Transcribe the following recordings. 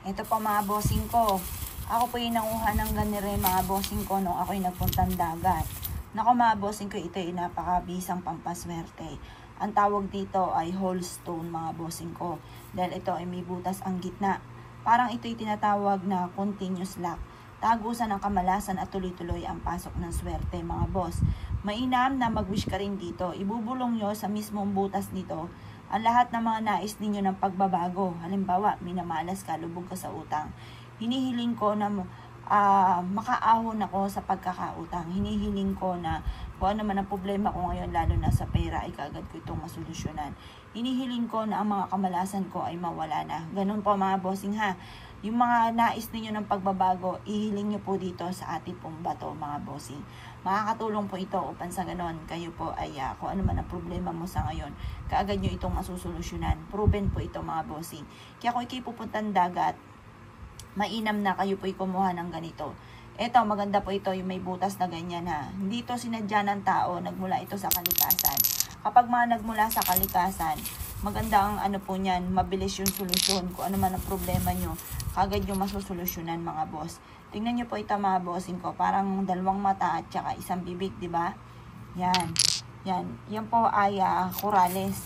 Ito po mga bossing ko. Ako po yung nanguha ng ganire mga bossing ko nung ako'y nagpuntang dagat. Nako mga bossing ko, ito ay napakabisang pampaswerte. Ang tawag dito ay whole stone mga bossing ko. Dahil ito ay may butas ang gitna. Parang ito'y tinatawag na continuous luck. Tagusan ng kamalasan at tuloy-tuloy ang pasok ng swerte mga boss. Mainam na mag-wish ka rin dito. Ibubulong nyo sa mismong butas nito ang lahat ng mga nais ninyo ng pagbabago. Halimbawa, minamalas ka, lubog ka sa utang. Hinihiling ko na makaahon ako sa pagkakautang. Hinihiling ko na kung ano man ang problema ko ngayon, lalo na sa pera, ay kaagad ko itong masolusyonan. Hinihiling ko na ang mga kamalasan ko ay mawala na. Ganun po mga bossing ha. Yung mga nais ninyo ng pagbabago, ihiling nyo po dito sa ating pong bato mga bossing. Makakatulong po ito upang sa ganon, kayo po ay kung ano man ang problema mo sa ngayon, kaagad nyo itong masusolusyonan. Proven po ito mga bossing. Kaya kung ikay pupuntang dagat, mainam na kayo po'y kumuha ng ganito. Ito, maganda po ito, yung may butas na ganyan ha. Hindi ito sinadya ng tao, nagmula ito sa kalikasan. Kapag mga nagmula sa kalikasan, maganda ang ano po niyan, mabilis yung solusyon. Kung ano man ang problema nyo, kagad yung masusolusyonan mga boss. Tingnan nyo po ito mga bossing ko, parang dalawang mata at saka isang bibig, di ba? Yan. Yan. Yan po ay corales.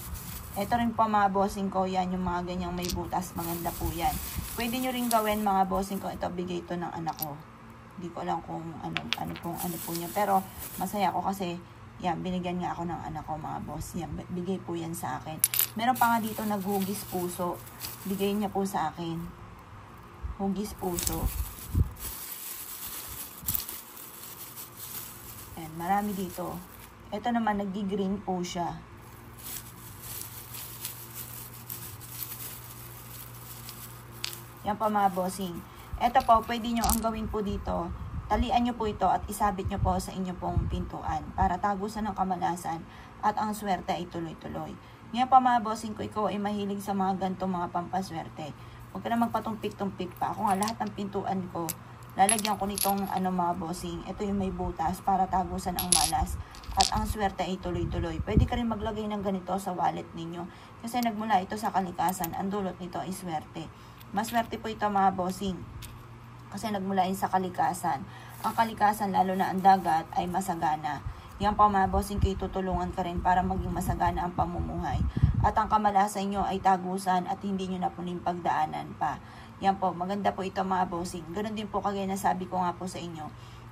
Ito rin po mga bossing ko, yan yung mga ganyang may butas, maganda po yan. Pwede nyo rin gawin mga bossing ko, ito bigay ito ng anak ko. Hindi ko alam kung ano po niya, pero masaya ako kasi yan, binigyan nga ako ng anak ko mga boss. Yan, bigay po yan sa akin. Meron pa nga dito naghugis puso. Bigay niya po sa akin. Hugis puso. Yan, marami dito. Ito naman, nag-green po siya. Yan pa mga bossing. Ito po, pwede nyo ang gawin po dito. Talian nyo po ito at isabit nyo po sa inyo pong pintuan para tagusan ng kamalasan at ang swerte ay tuloy-tuloy. Ngayon pa mga bossing ko, ikaw ay mahilig sa mga ganitong mga pampaswerte. Huwag ka na magpatumpik-tumpik pa. Ako nga lahat ng pintuan ko, lalagyan ko nitong mga bossing. Ito yung may butas para tagusan ang malas at ang swerte ay tuloy-tuloy. Pwede ka rin maglagay ng ganito sa wallet ninyo kasi nagmula ito sa kalikasan. Ang dulot nito ay swerte. Maswerte po ito mga bossing kasi nagmula yun sa kalikasan. Ang kalikasan, lalo na ang dagat, ay masagana. Yan po mga bossing, kayo tutulungan ka rin para maging masagana ang pamumuhay. At ang kamalasan nyo ay tagusan at hindi nyo na puning pagdaanan pa. Yan po, maganda po ito mga bossing. Ganun din po kagaya na sabi ko nga po sa inyo.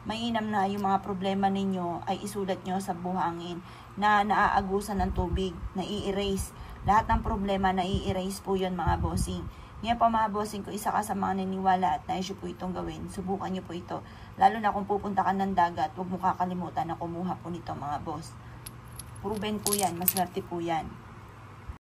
Mainam na yung mga problema ninyo ay isulat nyo sa buhangin na naaagusan ng tubig, na i-erase. Lahat ng problema na i-erase po yun mga bossing. Ngayon po mga bossing ko, isa ka sa mga naniniwala at naisyo po itong gawin. Subukan nyo po ito. Lalo na kung pupunta ka ng dagat, huwag mo kakalimutan na kumuha po nito mga boss. Proven po yan, maswerte po yan.